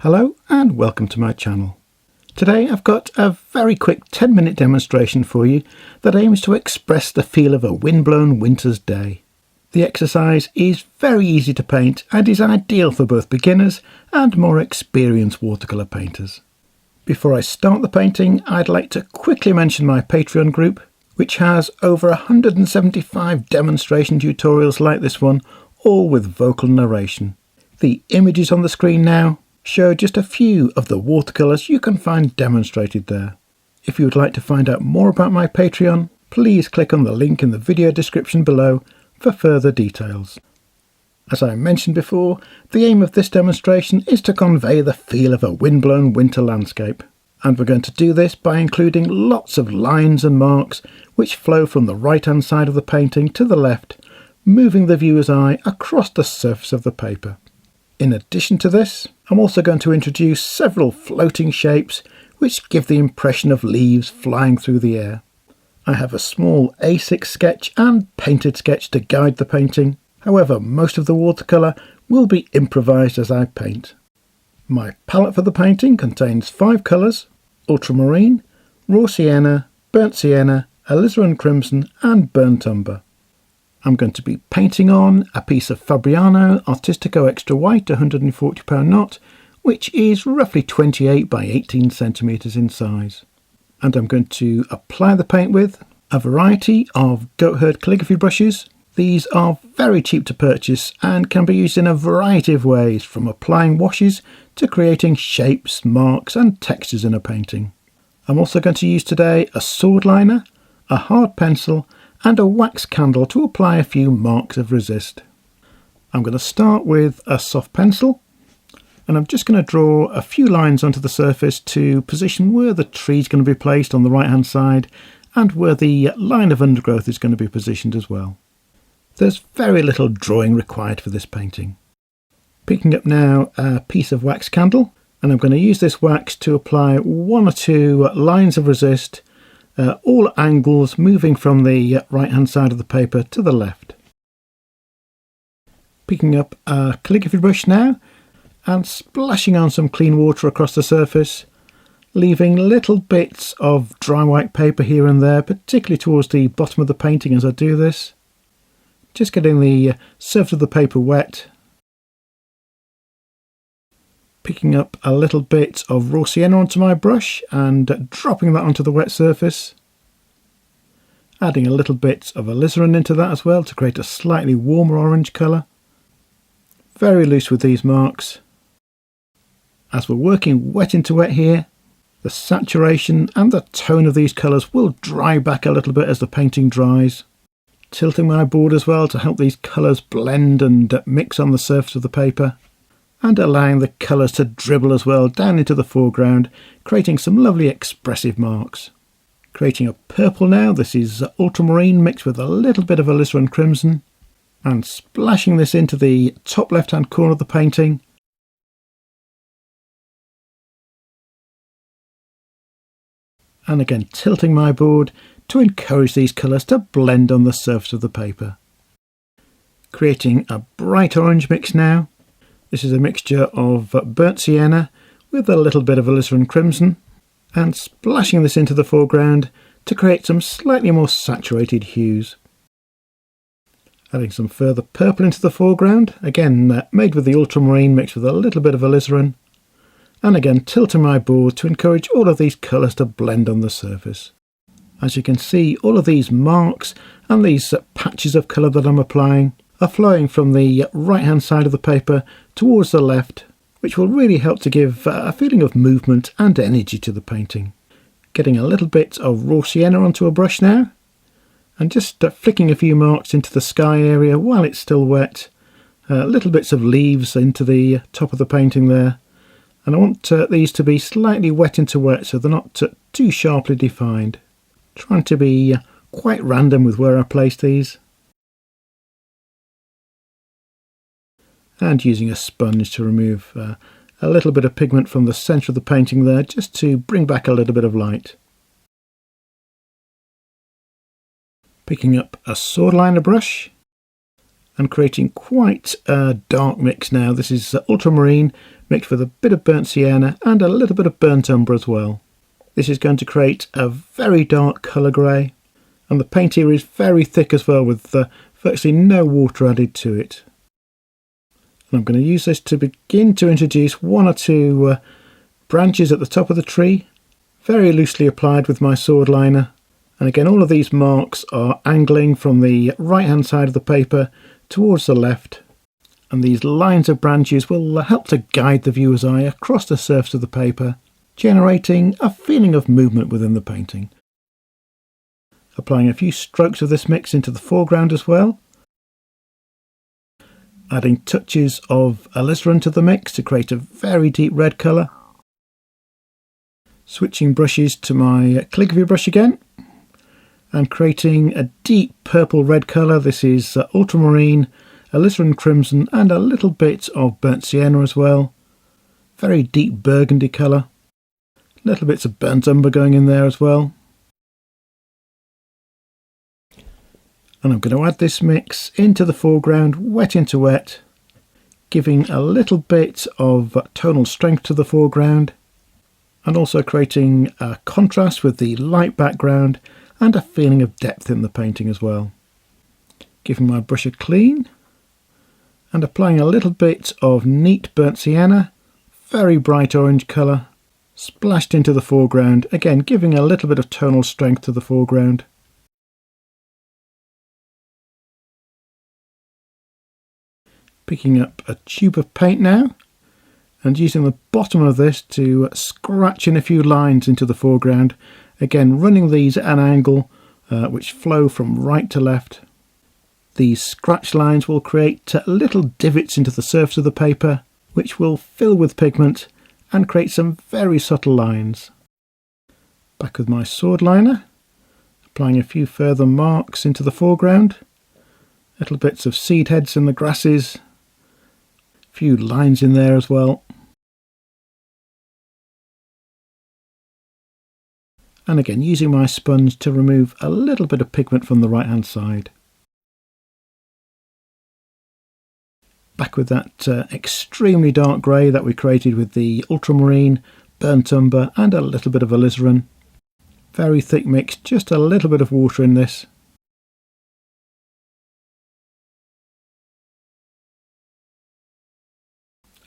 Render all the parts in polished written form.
Hello and welcome to my channel. Today I've got a very quick 10-minute demonstration for you that aims to express the feel of a windblown winter's day. The exercise is very easy to paint and is ideal for both beginners and more experienced watercolour painters. Before I start the painting, I'd like to quickly mention my Patreon group, which has over 175 demonstration tutorials like this one, all with vocal narration. The images on the screen now show just a few of the watercolours you can find demonstrated there. If you would like to find out more about my Patreon, please click on the link in the video description below for further details. As I mentioned before, the aim of this demonstration is to convey the feel of a windblown winter landscape, and we're going to do this by including lots of lines and marks which flow from the right hand side of the painting to the left, moving the viewer's eye across the surface of the paper. In addition to this, I'm also going to introduce several floating shapes which give the impression of leaves flying through the air. I have a small A6 sketch and painted sketch to guide the painting, however most of the watercolour will be improvised as I paint. My palette for the painting contains 5 colours: Ultramarine, Raw Sienna, Burnt Sienna, Alizarin Crimson and Burnt Umber. I'm going to be painting on a piece of Fabriano Artistico Extra White 140lb knot, which is roughly 28 by 18 centimetres in size. And I'm going to apply the paint with a variety of goat herd calligraphy brushes. These are very cheap to purchase and can be used in a variety of ways, from applying washes to creating shapes, marks and textures in a painting. I'm also going to use today a sword liner, a hard pencil and a wax candle to apply a few marks of resist. I'm going to start with a soft pencil, and I'm just going to draw a few lines onto the surface to position where the tree is going to be placed on the right hand side and where the line of undergrowth is going to be positioned as well. There's very little drawing required for this painting. Picking up now a piece of wax candle, and I'm going to use this wax to apply 1 or 2 lines of resist, all angles, moving from the right hand side of the paper to the left. Picking up a calligraphy brush now and splashing on some clean water across the surface, leaving little bits of dry white paper here and there, particularly towards the bottom of the painting as I do this. Just getting the surface of the paper wet. Picking up a little bit of raw sienna onto my brush and dropping that onto the wet surface. Adding a little bit of alizarin into that as well to create a slightly warmer orange colour. Very loose with these marks. As we're working wet into wet here, the saturation and the tone of these colours will dry back a little bit as the painting dries. Tilting my board as well to help these colours blend and mix on the surface of the paper, and allowing the colours to dribble as well down into the foreground, creating some lovely expressive marks. Creating a purple now. This is Ultramarine mixed with a little bit of Alizarin Crimson, and splashing this into the top left hand corner of the painting. And again tilting my board to encourage these colours to blend on the surface of the paper. Creating a bright orange mix now. This is a mixture of burnt sienna with a little bit of alizarin crimson, and splashing this into the foreground to create some slightly more saturated hues. Adding some further purple into the foreground, again made with the ultramarine mixed with a little bit of alizarin, and again tilting my board to encourage all of these colours to blend on the surface. As you can see, all of these marks and these patches of colour that I'm applying are flowing from the right hand side of the paper towards the left, which will really help to give a feeling of movement and energy to the painting. Getting a little bit of raw sienna onto a brush now, and just flicking a few marks into the sky area while it's still wet. Little bits of leaves into the top of the painting there, and I want these to be slightly wet into wet so they're not too sharply defined. Trying to be quite random with where I place these. And using a sponge to remove a little bit of pigment from the centre of the painting there, just to bring back a little bit of light. Picking up a sword liner brush and creating quite a dark mix now. This is ultramarine mixed with a bit of burnt sienna and a little bit of burnt umber as well. This is going to create a very dark colour grey, and the paint here is very thick as well, with virtually no water added to it. And I'm going to use this to begin to introduce one or two branches at the top of the tree, very loosely applied with my sword liner. And again, all of these marks are angling from the right hand side of the paper towards the left, and these lines of branches will help to guide the viewer's eye across the surface of the paper, generating a feeling of movement within the painting. Applying a few strokes of this mix into the foreground as well, adding touches of alizarin to the mix to create a very deep red colour. Switching brushes to my calligraphy brush again and creating a deep purple red colour. This is Ultramarine, Alizarin Crimson and a little bit of burnt sienna as well. Very deep burgundy colour. Little bits of burnt umber going in there as well. And I'm going to add this mix into the foreground, wet into wet, giving a little bit of tonal strength to the foreground, and also creating a contrast with the light background and a feeling of depth in the painting as well. Giving my brush a clean and applying a little bit of neat burnt sienna, very bright orange colour, splashed into the foreground, again giving a little bit of tonal strength to the foreground. Picking up a tube of paint now and using the bottom of this to scratch in a few lines into the foreground, again running these at an angle which flow from right to left. These scratch lines will create little divots into the surface of the paper which will fill with pigment and create some very subtle lines. Back with my sword liner, applying a few further marks into the foreground, little bits of seed heads in the grasses, few lines in there as well, and again using my sponge to remove a little bit of pigment from the right hand side. Back with that extremely dark grey that we created with the ultramarine, burnt umber and a little bit of alizarin. Very thick mix, just a little bit of water in this.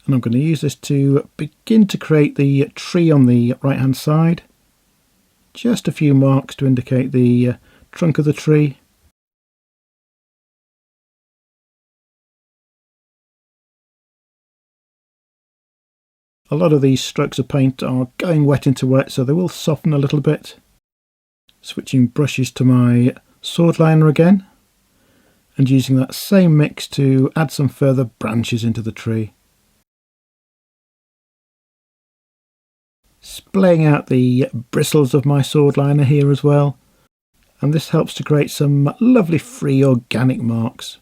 And I'm going to use this to begin to create the tree on the right hand side. Just a few marks to indicate the trunk of the tree. A lot of these strokes of paint are going wet into wet, so they will soften a little bit. Switching brushes to my sword liner again and using that same mix to add some further branches into the tree. Splaying out the bristles of my sword liner here as well, and this helps to create some lovely free organic marks.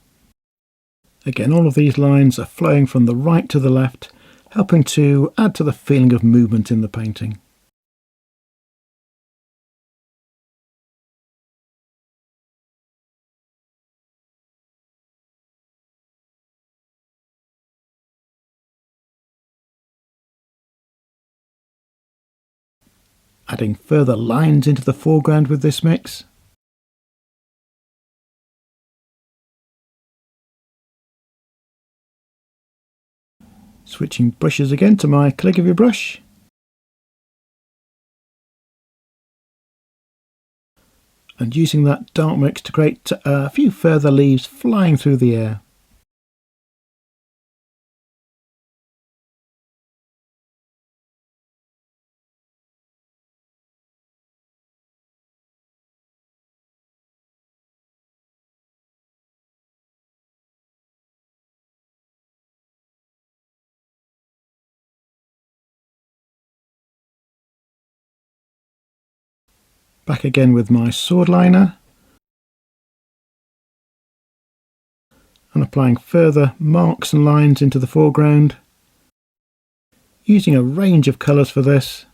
Again, all of these lines are flowing from the right to the left, helping to add to the feeling of movement in the painting. Adding further lines into the foreground with this mix. Switching brushes again to my calligraphy brush. And using that dark mix to create a few further leaves flying through the air. Back again with my sword liner and applying further marks and lines into the foreground, using a range of colours for this.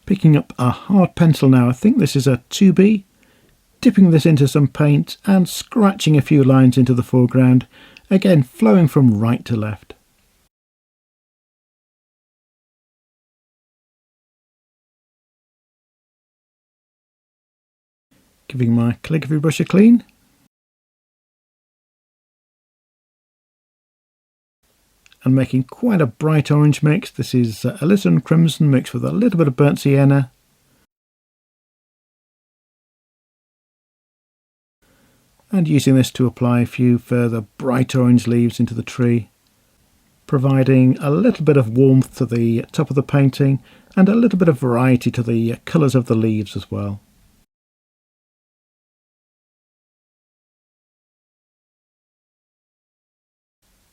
Picking up a hard pencil now, I think this is a 2B, dipping this into some paint and scratching a few lines into the foreground, again flowing from right to left. Giving my calligraphy brush a clean. And making quite a bright orange mix. This is Alizarin Crimson mixed with a little bit of burnt sienna. And using this to apply a few further bright orange leaves into the tree, providing a little bit of warmth to the top of the painting and a little bit of variety to the colours of the leaves as well.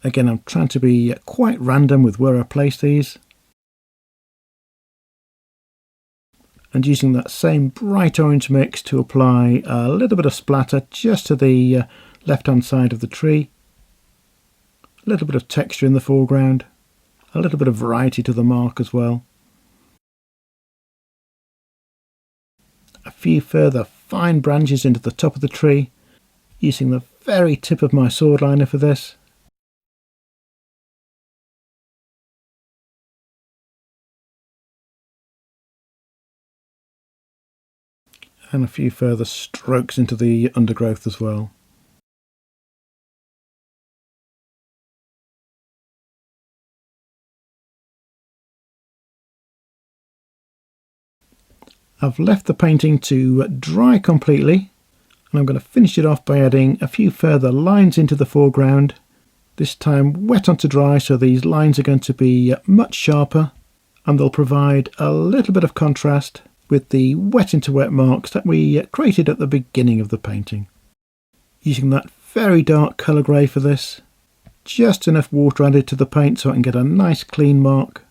Again, I'm trying to be quite random with where I place these. And using that same bright orange mix to apply a little bit of splatter just to the left hand side of the tree. A little bit of texture in the foreground. A little bit of variety to the mark as well. A few further fine branches into the top of the tree, using the very tip of my sword liner for this. And a few further strokes into the undergrowth as well. I've left the painting to dry completely, and I'm going to finish it off by adding a few further lines into the foreground, this time wet onto dry, so these lines are going to be much sharper and they'll provide a little bit of contrast with the wet into wet marks that we created at the beginning of the painting. Using that very dark colour grey for this, just enough water added to the paint so I can get a nice clean mark.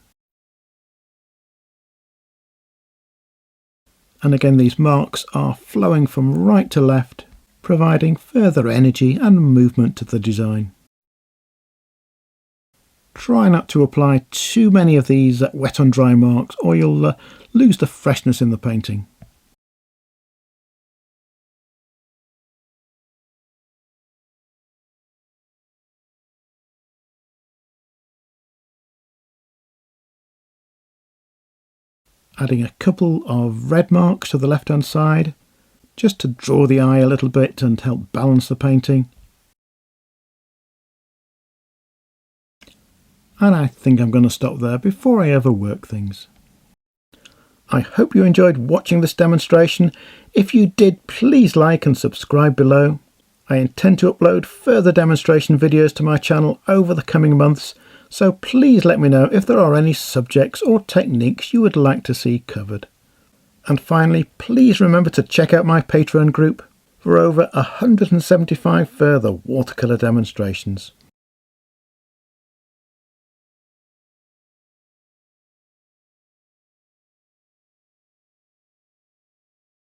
And again, these marks are flowing from right to left, providing further energy and movement to the design. Try not to apply too many of these wet on dry marks or you'll lose the freshness in the painting. Adding a couple of red marks to the left hand side, just to draw the eye a little bit and help balance the painting. And I think I'm going to stop there before I overwork things. I hope you enjoyed watching this demonstration. If you did, please like and subscribe below. I intend to upload further demonstration videos to my channel over the coming months, so please let me know if there are any subjects or techniques you would like to see covered. And finally, please remember to check out my Patreon group for over 175 further watercolour demonstrations.